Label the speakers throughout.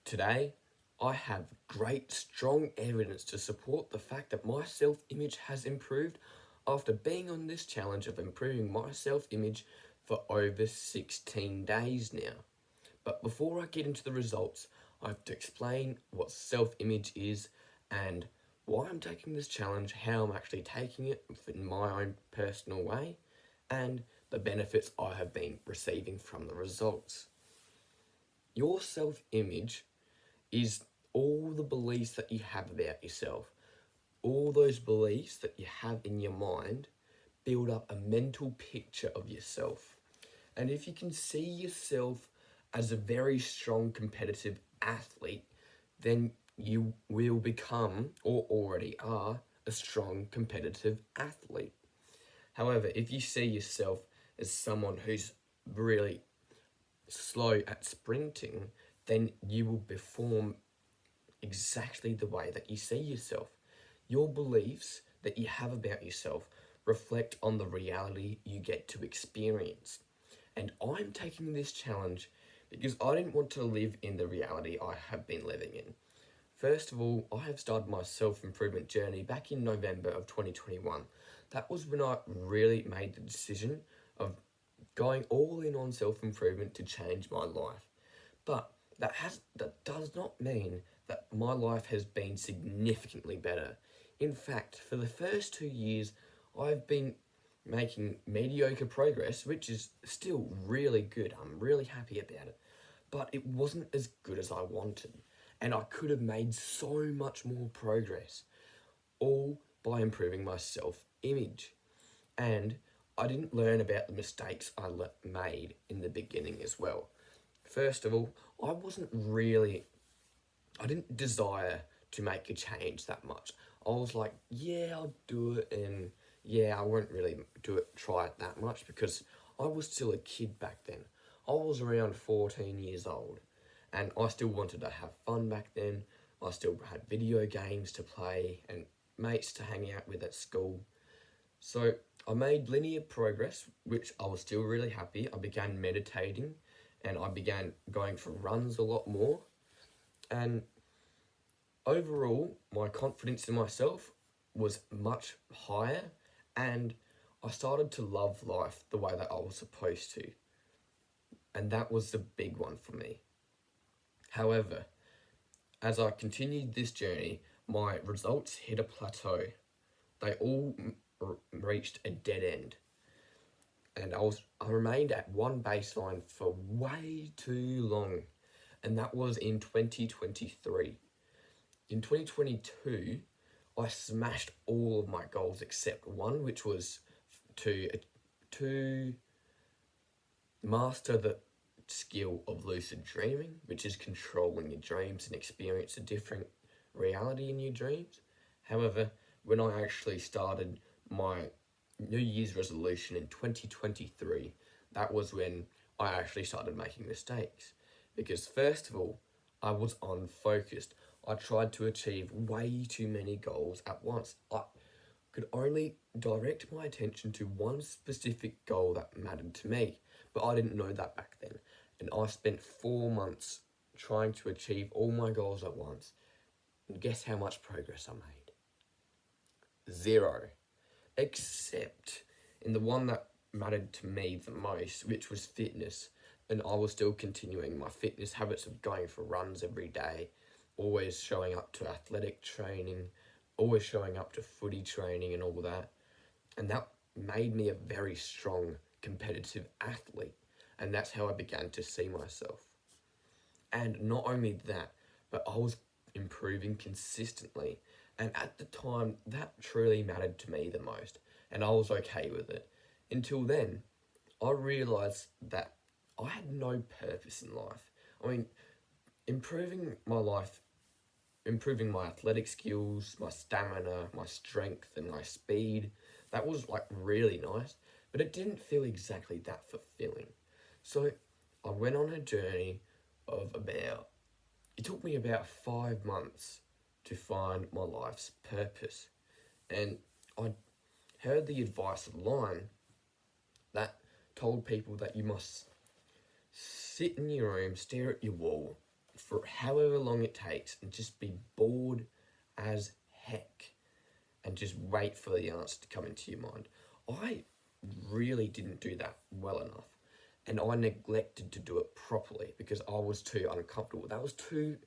Speaker 1: Today, I have great, strong evidence to support the fact that my self image has improved after being on this challenge of improving my self image for over 16 days now. But before I get into the results, I have to explain what self image is and why I'm taking this challenge, how I'm actually taking it in my own personal way, and the benefits I have been receiving from the results. Your self image is all the beliefs that you have about yourself. All those beliefs that you have in your mind build up a mental picture of yourself. And if you can see yourself as a very strong competitive athlete, then you will become, or already are, a strong competitive athlete. However, if you see yourself as someone who's really slow at sprinting, then you will perform exactly the way that you see yourself. Your beliefs that you have about yourself reflect on the reality you get to experience. And I'm taking this challenge because I didn't want to live in the reality I have been living in. First of all, I have started my self improvement journey back in November of 2021. That was when I really made the decision of going all in on self improvement to change my life. But that does not mean that my life has been significantly better. In fact, for the first 2 years, I've been making mediocre progress, which is still really good. I'm really happy about it. But it wasn't as good as I wanted. And I could have made so much more progress, all by improving my self image. And I didn't learn about the mistakes I made in the beginning as well. First of all, I didn't desire to make a change that much. I was like, yeah, I'll do it, and yeah, I won't really try it that much because I was still a kid back then. I was around 14 years old, and I still wanted to have fun back then. I still had video games to play and mates to hang out with at school. So I made linear progress, which I was still really happy. I began meditating and I began going for runs a lot more. And overall, my confidence in myself was much higher, and I started to love life the way that I was supposed to. And that was the big one for me. However, as I continued this journey, my results hit a plateau. They all reached a dead end. And I remained at one baseline for way too long. And that was in 2023. In 2022, I smashed all of my goals except one, which was to master the skill of lucid dreaming, which is controlling your dreams and experience a different reality in your dreams. However, when I actually started my New Year's resolution in 2023, that was when I actually started making mistakes. Because first of all, I was unfocused. I tried to achieve way too many goals at once. I could only direct my attention to one specific goal that mattered to me, but I didn't know that back then. And I spent 4 months trying to achieve all my goals at once. And guess how much progress I made? Zero. Except in the one that mattered to me the most, which was fitness. And I was still continuing my fitness habits of going for runs every day, always showing up to athletic training, always showing up to footy training and all that. And that made me a very strong competitive athlete. And that's how I began to see myself. And not only that, but I was improving consistently. And at the time, that truly mattered to me the most. And I was okay with it. Until then, I realised that I had no purpose in life. I mean, improving my life, improving my athletic skills, my stamina, my strength, and my speed, that was like really nice. But it didn't feel exactly that fulfilling. So I went on a journey of it took me about 5 months to find my life's purpose. And I heard the advice online that told people that you must sit in your room, stare at your wall for however long it takes and just be bored as heck and just wait for the answer to come into your mind. I really didn't do that well enough, and I neglected to do it properly because I was too uncomfortable. That was too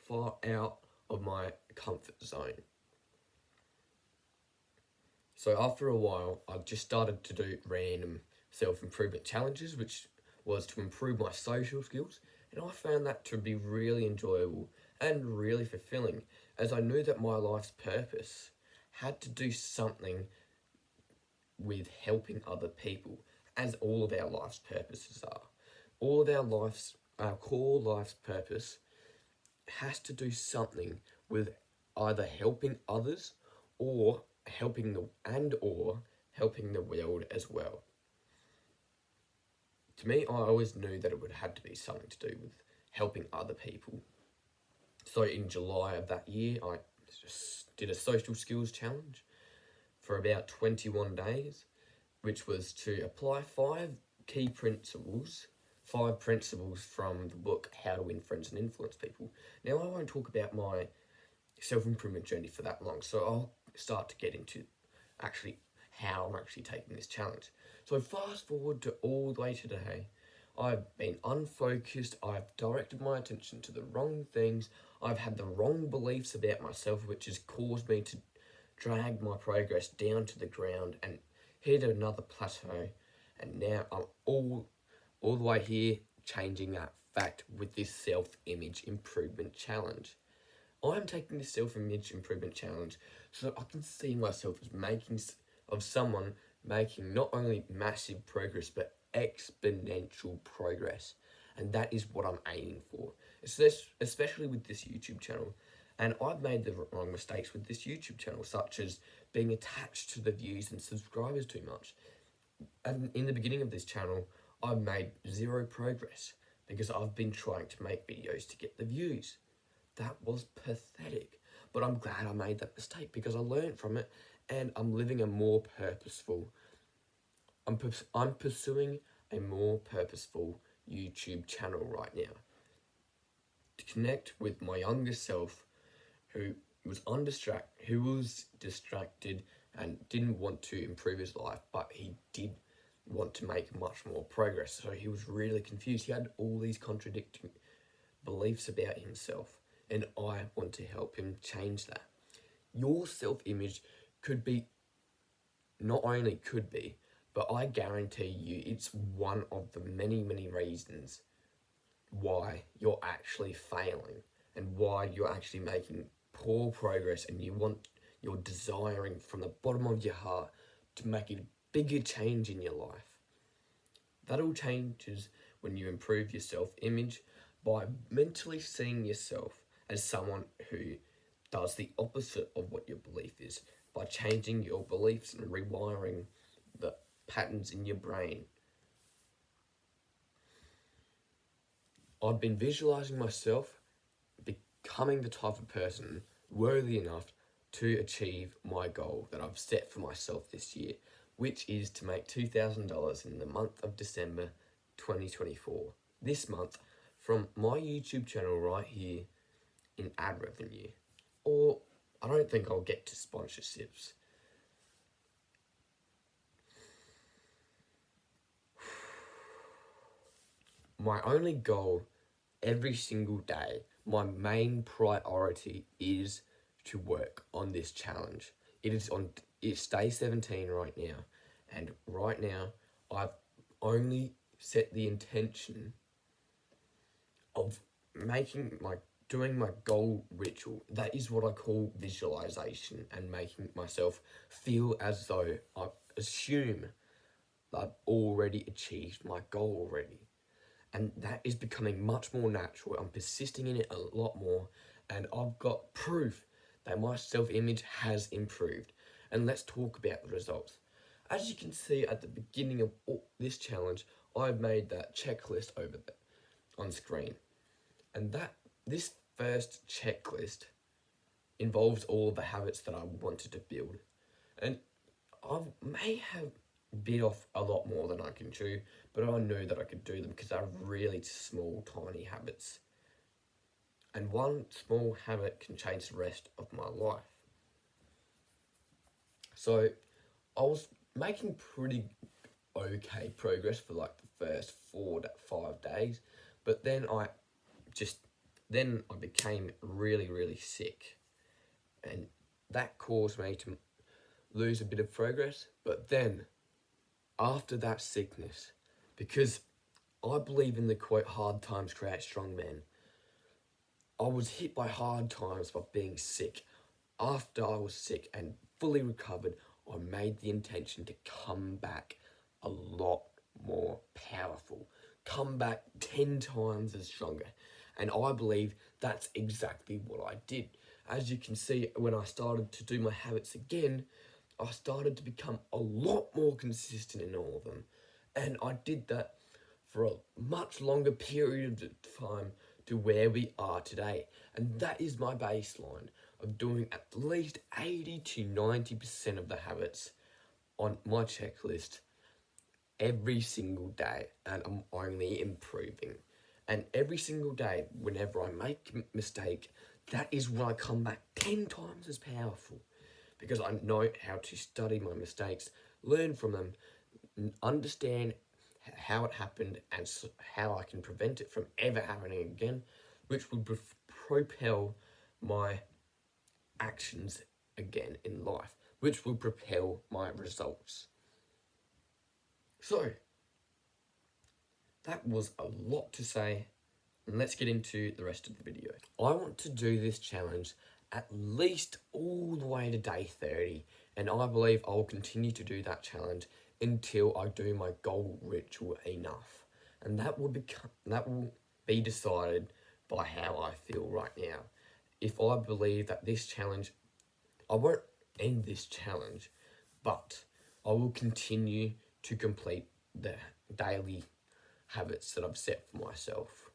Speaker 1: far out of my comfort zone. So after a while, I just started to do random self-improvement challenges, which was to improve my social skills, and I found that to be really enjoyable and really fulfilling, as I knew that my life's purpose had to do something with helping other people, as all of our life's purposes are. All of our core life's purpose has to do something with either helping others or helping the world as well. To me, I always knew that it would have to be something to do with helping other people. So in July of that year, I just did a social skills challenge for about 21 days, which was to apply five principles from the book How to Win Friends and Influence People. Now, I won't talk about my self-improvement journey for that long, so I'll start to get into actually how I'm actually taking this challenge. So fast forward to all the way to today. I've been unfocused, I've directed my attention to the wrong things, I've had the wrong beliefs about myself, which has caused me to drag my progress down to the ground and hit another plateau. And now I'm all the way here, changing that fact with this self-image improvement challenge. I'm taking this self-image improvement challenge so that I can see myself as someone making not only massive progress but exponential progress, and that is what I'm aiming for. Especially with this YouTube channel, and I've made the wrong mistakes with this YouTube channel, such as being attached to the views and subscribers too much. And in the beginning of this channel, I've made zero progress because I've been trying to make videos to get the views. That was pathetic, but I'm glad I made that mistake because I learned from it, and I'm living a more purposeful. I'm pursuing a more purposeful YouTube channel right now to connect with my younger self, who was distracted and didn't want to improve his life, but he did want to make much more progress. So he was really confused. He had all these contradicting beliefs about himself, and I want to help him change that. Your self-image not only could be, but I guarantee you it's one of the many, many reasons why you're actually failing and why you're actually making poor progress, and you're desiring from the bottom of your heart to make a bigger change in your life. That all changes when you improve your self-image by mentally seeing yourself as someone who does the opposite of what your belief is, by changing your beliefs and rewiring the patterns in your brain. I've been visualizing myself becoming the type of person worthy enough to achieve my goal that I've set for myself this year, which is to make $2,000 in the month of December 2024. This month, from my YouTube channel right here in ad revenue. Or I don't think I'll get to sponsorships. My only goal every single day, my main priority is to work on this challenge. It's day 17 right now, and right now I've only set the intention of doing my goal ritual. That is what I call visualization, and making myself feel as though I assume that I've already achieved my goal already. And that is becoming much more natural. I'm persisting in it a lot more, and I've got proof that my self-image has improved. And let's talk about the results. As you can see at the beginning of this challenge, I've made that checklist over there on screen. And this first checklist involves all the habits that I wanted to build. And I may have bit off a lot more than I can chew, but I know that I could do them because they're really small, tiny habits. And one small habit can change the rest of my life. So I was making pretty okay progress for like the first 4 to 5 days, but just then I became really, really sick, and that caused me to lose a bit of progress. But then after that sickness, because I believe in the quote, hard times create strong men, I was hit by hard times by being sick. After I was sick and fully recovered, I made the intention to come back a lot more powerful, come back 10 times as stronger. And I believe that's exactly what I did. As you can see, when I started to do my habits again, I started to become a lot more consistent in all of them. And I did that for a much longer period of time to where we are today. And that is my baseline of doing at least 80 to 90% of the habits on my checklist every single day, and I'm only improving. And every single day, whenever I make a mistake, that is when I come back 10 times as powerful, because I know how to study my mistakes, learn from them, understand how it happened, and how I can prevent it from ever happening again, which would propel my actions again in life, which will propel my results. So, that was a lot to say, and let's get into the rest of the video. I want to do this challenge at least all the way to day 30, and I believe I will continue to do that challenge until I do my goal ritual enough. And that will be decided by how I feel right now. If I believe that this challenge, I won't end this challenge, but I will continue to complete the daily habits that I've set for myself.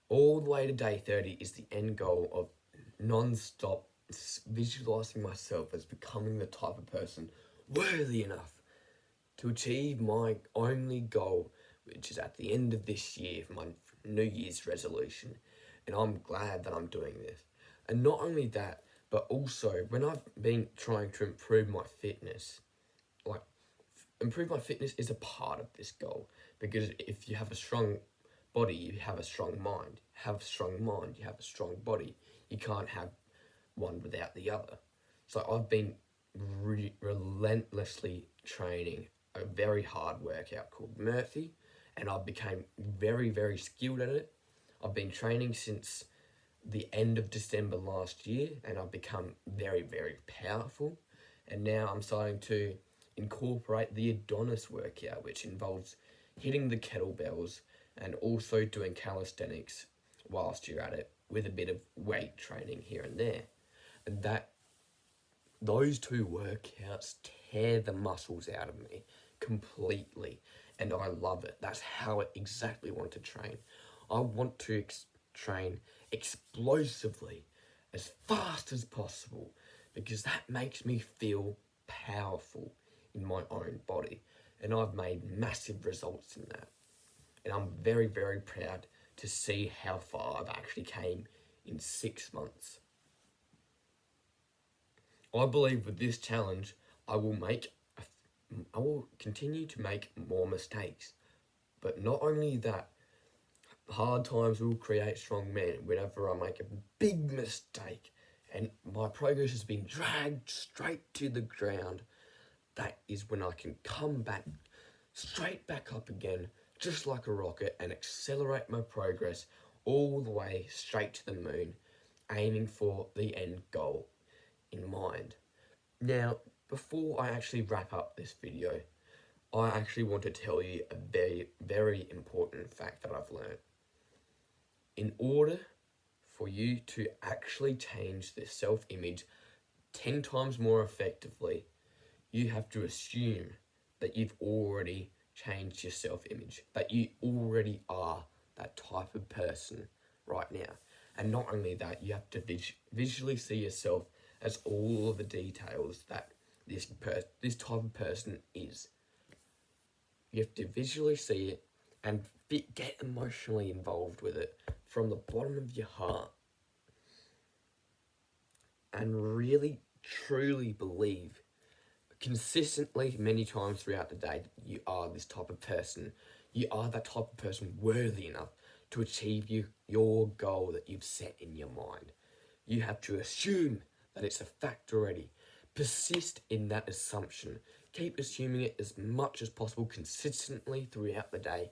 Speaker 1: All the way to day 30 is the end goal of non-stop visualizing myself as becoming the type of person worthy enough to achieve my only goal, which is at the end of this year, my New Year's resolution. And I'm glad that I'm doing this. And not only that, but also when I've been trying to improve my fitness, like improve my fitness is a part of this goal, because if you have a strong body, you have a strong mind. Have a strong mind, you have a strong body. You can't have one without the other. So I've been relentlessly training a very hard workout called Murphy, and I became very, very skilled at it. I've been training since the end of December last year, and I've become very, very powerful. And now I'm starting to incorporate the Adonis workout, which involves hitting the kettlebells and also doing calisthenics whilst you're at it, with a bit of weight training here and there. And those two workouts tear the muscles out of me completely, and I love it. That's how I exactly want to train. I want to train explosively, as fast as possible, because that makes me feel powerful in my own body, and I've made massive results in that. And I'm very, very proud to see how far I've actually came in 6 months. I believe with this challenge, I will continue to make more mistakes. But not only that, hard times will create strong men. Whenever I make a big mistake and my progress has been dragged straight to the ground, that is when I can come back straight back up again, just like a rocket, and accelerate my progress all the way straight to the moon, aiming for the end goal in mind. Now, before I actually wrap up this video, I actually want to tell you a very, very important fact that I've learned. In order for you to actually change this self-image 10 times more effectively, you have to assume that you've already changed your self-image, that you already are that type of person right now. And not only that, you have to visually see yourself as all of the details that this type of person is. You have to visually see it and get emotionally involved with it from the bottom of your heart, and really truly believe consistently many times throughout the day that you are this type of person. You are that type of person worthy enough to achieve your goal that you've set in your mind. You have to assume that it's a fact already. Persist in that assumption. Keep assuming it as much as possible consistently throughout the day,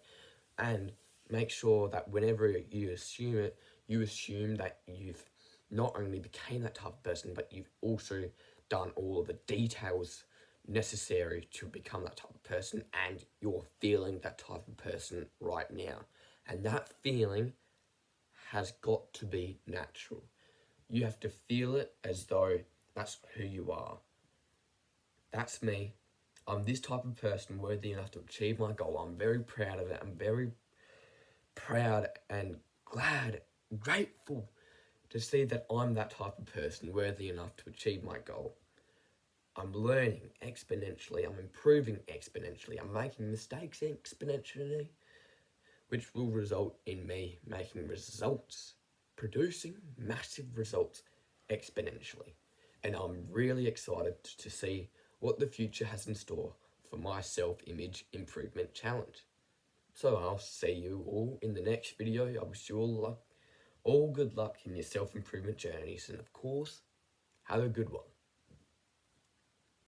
Speaker 1: and make sure that whenever you assume it, you assume that you've not only became that type of person, but you've also done all of the details necessary to become that type of person, and you're feeling that type of person right now. And that feeling has got to be natural. You have to feel it as though that's who you are. That's me. I'm this type of person worthy enough to achieve my goal. I'm very proud of it. I'm very proud and glad, grateful to see that I'm that type of person worthy enough to achieve my goal. I'm learning exponentially, I'm improving exponentially, I'm making mistakes exponentially, which will result in me making results, producing massive results exponentially. And I'm really excited to see what the future has in store for my self-image improvement challenge. So I'll see you all in the next video. I wish you all good luck in your self-improvement journeys, and of course, have a good one.